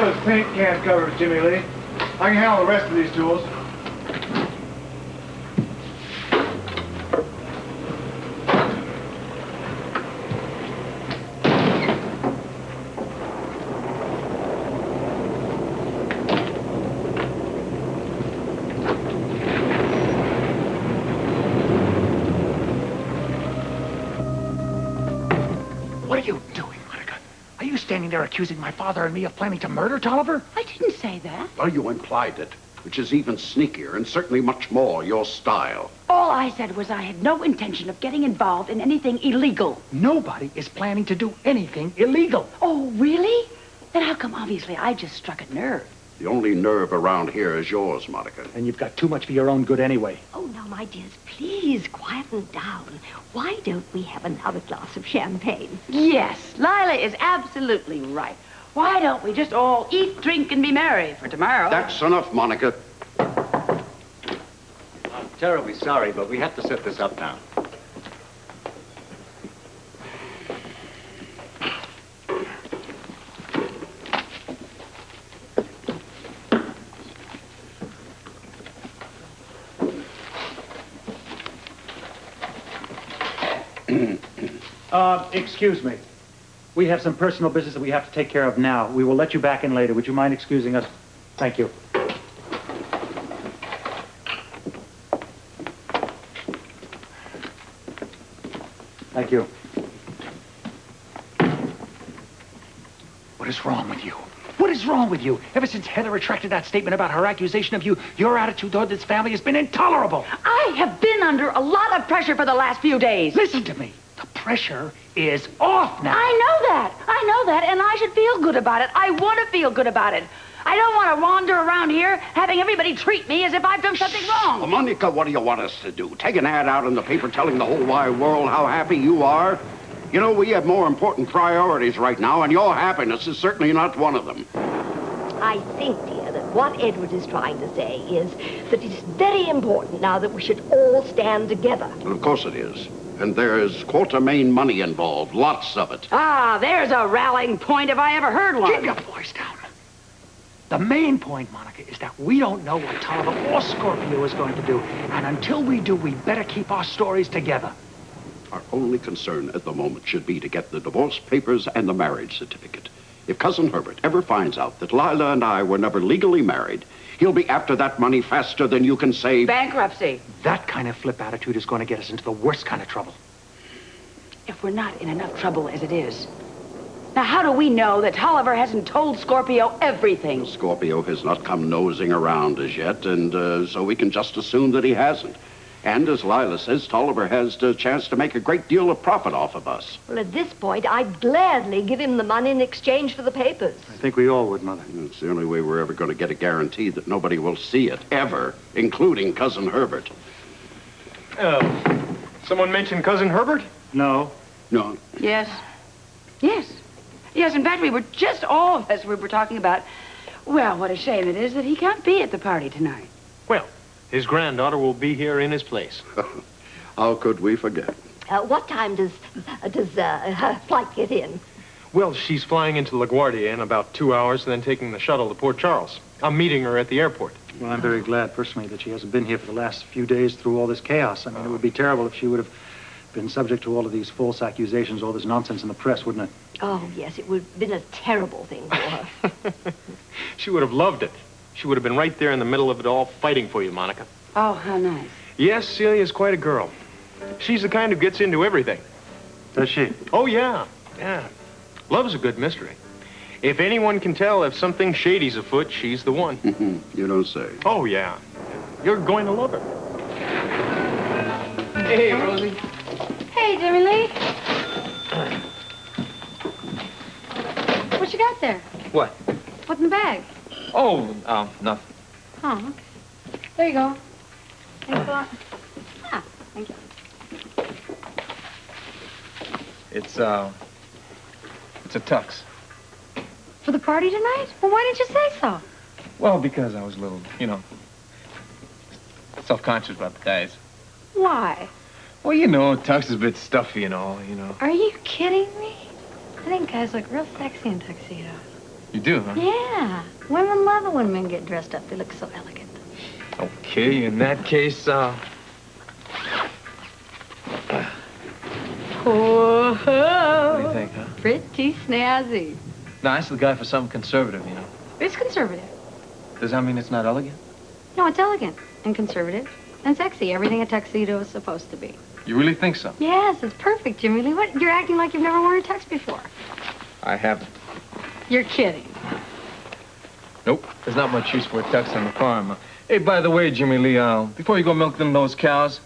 those paint can covers, Jimmy Lee. I can handle the rest of these tools. What are you doing, Monica? Are you standing there accusing my father and me of planning to murder Tolliver? I didn't say that. Well, you implied it, which is even sneakier and certainly much more your style. All I said was I had no intention of getting involved in anything illegal. Nobody is planning to do anything illegal. Oh, really? Then how come obviously I just struck a nerve? The only nerve around here is yours, Monica. And you've got too much for your own good anyway. Oh, now, my dears, please quieten down. Why don't we have another glass of champagne? Yes, Lila is absolutely right. Why don't we just all eat, drink, and be merry for tomorrow? That's enough, Monica. I'm terribly sorry, but we have to set this up now. Excuse me. We have some personal business that we have to take care of now. We will let you back in later. Would you mind excusing us? Thank you. Thank you. What is wrong with you? What is wrong with you? Ever since Heather retracted that statement about her accusation of you, your attitude toward this family has been intolerable. I have been under a lot of pressure for the last few days. Listen to me. The pressure is off now. I know that, and I should feel good about it. I want to feel good about it. I don't want to wander around here having everybody treat me as if I've done something wrong. Well, Monica, what do you want us to do? Take an ad out in the paper telling the whole wide world how happy you are? You know, we have more important priorities right now, and your happiness is certainly not one of them. I think, dear, that what Edward is trying to say is that it's very important now that we should all stand together. Well, of course it is. And there's Quartermaine money involved, lots of it. Ah, there's a rallying point if I ever heard one. Keep your voice down. The main point, Monica, is that we don't know what Tolliver or Scorpio is going to do. And until we do, we better keep our stories together. Our only concern at the moment should be to get the divorce papers and the marriage certificate. If Cousin Herbert ever finds out that Lila and I were never legally married, he'll be after that money faster than you can say... Bankruptcy. That kind of flip attitude is going to get us into the worst kind of trouble. If we're not in enough trouble as it is. Now, how do we know that Tolliver hasn't told Scorpio everything? Scorpio has not come nosing around as yet, and so we can just assume that he hasn't. And as Lila says, Tolliver has the chance to make a great deal of profit off of us. Well, at this point, I'd gladly give him the money in exchange for the papers. I think we all would, Mother. It's the only way we're ever going to get a guarantee that nobody will see it, ever, including Cousin Herbert. Someone mentioned Cousin Herbert? No. No. Yes. Yes. Yes, in fact, we were just all of us we were talking about, well, what a shame it is that he can't be at the party tonight. Well, his granddaughter will be here in his place. How could we forget? What time does her flight get in? Well, she's flying into LaGuardia in about 2 hours, then taking the shuttle to Port Charles. I'm meeting her at the airport. Well, I'm very glad, personally, that she hasn't been here for the last few days through all this chaos. I mean, it would be terrible if she would have been subject to all of these false accusations, all this nonsense in the press, wouldn't it? Oh, yes, it would have been a terrible thing for her. She would have loved it. She would have been right there in the middle of it all, fighting for you, Monica. Oh, how nice. Yes, Celia's quite a girl. She's the kind who gets into everything. Does she? Oh, yeah. Yeah. Love's a good mystery. If anyone can tell if something shady's afoot, she's the one. You don't say. Oh, yeah. You're going to love her. Hey, Rosie. Hey, Jimmy Lee. What you got there? What? What's in the bag? Oh, nothing. Oh, okay. There you go. Thanks a lot. Ah, thank you. It's a tux. For the party tonight? Well, why didn't you say so? Well, because I was a little, self-conscious about the guys. Why? Well, tux is a bit stuffy and all, Are you kidding me? I think guys look real sexy in tuxedos. You do, huh? Yeah. Women love it when men get dressed up. They look so elegant. Okay, in that case, Whoa. What do you think, huh? Pretty snazzy. Nice the guy for something conservative, you know. It's conservative. Does that mean it's not elegant? No, it's elegant and conservative and sexy. Everything a tuxedo is supposed to be. You really think so? Yes, it's perfect, Jimmy Lee. What? You're acting like you've never worn a tux before. I haven't. You're kidding. Nope. There's not much use for a tux on the farm. Hey, by the way, Jimmy Lee, before you go milk those cows,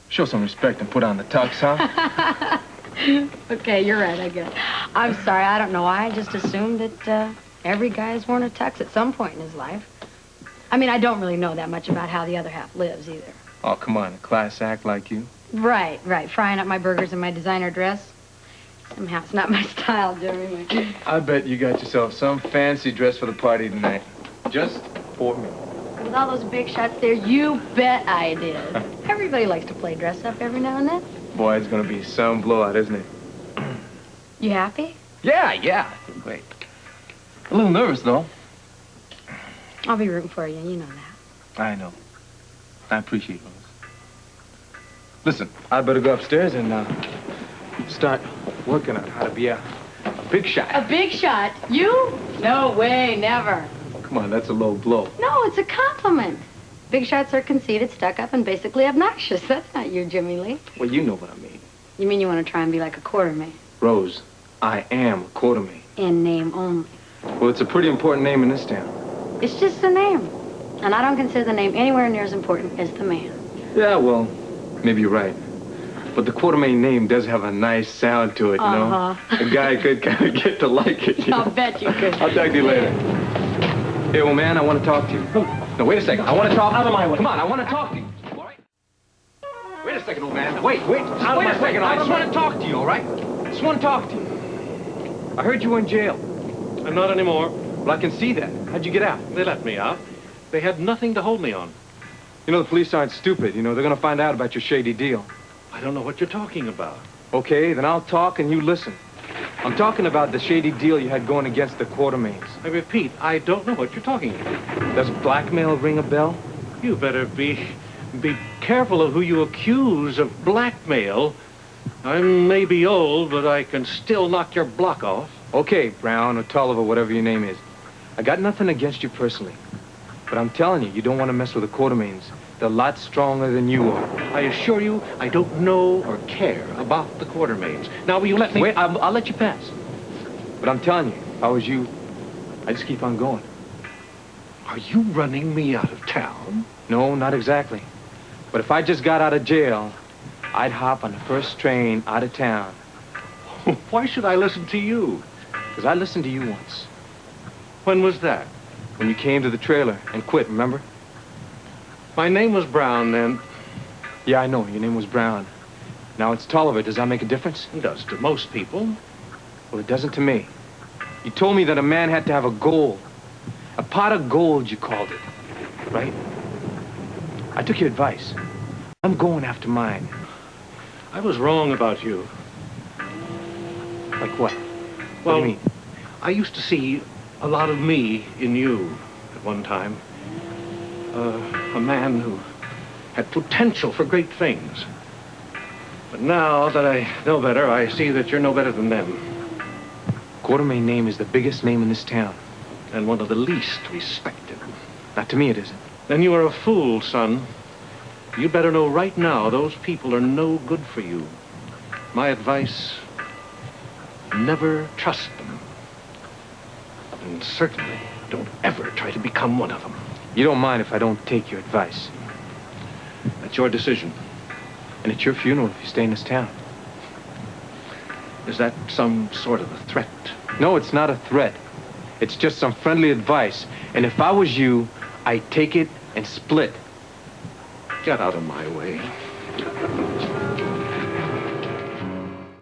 show some respect and put on the tux, huh? Okay, you're right, I guess. I'm sorry, I don't know why. I just assumed that every guy's worn a tux at some point in his life. I mean, I don't really know that much about how the other half lives either. Oh, come on, a class act like you. Right. Frying up my burgers in my designer dress. Somehow it's not my style, Jimmy Lee. I bet you got yourself some fancy dress for the party tonight. Just for me. With all those big shots there, you bet I did. Everybody likes to play dress up every now and then. Boy, it's gonna be some blowout, isn't it? You happy? Yeah. Wait. A little nervous, though. I'll be rooting for you, you know that. I know. I appreciate it, Rose. Listen, I better go upstairs and start working on how to be a big shot. A big shot? You? No way, never. Come on, that's a low blow. No, it's a compliment. Big shots are conceited, stuck up, and basically obnoxious. That's not you, Jimmy Lee. Well, you know what I mean. You mean you want to try and be like a Quartermaine? Rose, I am a Quartermaine. In name only. Well, it's a pretty important name in this town. It's just a name. And I don't consider the name anywhere near as important as the man. Yeah, well, maybe you're right. But the Quartermaine name does have a nice sound to it, you know? A guy could kind of get to like it, you know? I'll bet you could. I'll talk to you later. Hey, old man, I want to talk to you. No, wait a second. I want to talk. Out of my way. Come on, I want to talk to you. All right? Wait a second, old man. Wait. Wait a second. I just want to talk to you, all right? I just want to talk to you. I heard you were in jail. I'm not anymore. Well, I can see that. How'd you get out? They let me out. They had nothing to hold me on. You know, the police aren't stupid. You know, they're going to find out about your shady deal. I don't know what you're talking about. Okay, then I'll talk and you listen. I'm talking about the shady deal you had going against the Quartermaines. I repeat, I don't know what you're talking about. Does blackmail ring a bell? You better be careful of who you accuse of blackmail. I may be old, but I can still knock your block off. Okay, Brown or Tolliver, whatever your name is. I got nothing against you personally. But I'm telling you, you don't want to mess with the Quartermaines. They're a lot stronger than you are. I assure you, I don't know or care about the Quartermaines. Now, will you let me... Wait, I'll let you pass. But I'm telling you, if I was you, I'd just keep on going. Are you running me out of town? No, not exactly. But if I just got out of jail, I'd hop on the first train out of town. Why should I listen to you? Because I listened to you once. When was that? When you came to the trailer and quit, remember? My name was Brown then. Yeah, I know. Your name was Brown. Now it's Tolliver. Does that make a difference? It does to most people. Well, it doesn't to me. You told me that a man had to have a goal. A pot of gold, you called it. Right? I took your advice. I'm going after mine. I was wrong about you. Like what? Well, what do you mean? I used to see a lot of me in you at one time. A man who had potential for great things. But now that I know better, I see that you're no better than them. Quartermaine name is the biggest name in this town. And one of the least respected. Not to me, it isn't. Then you are a fool, son. You better know right now those people are no good for you. My advice, never trust them. And certainly don't ever try to become one of them. You don't mind if I don't take your advice. That's your decision. And it's your funeral if you stay in this town. Is that some sort of a threat? No, it's not a threat. It's just some friendly advice. And if I was you, I'd take it and split. Get out of my way.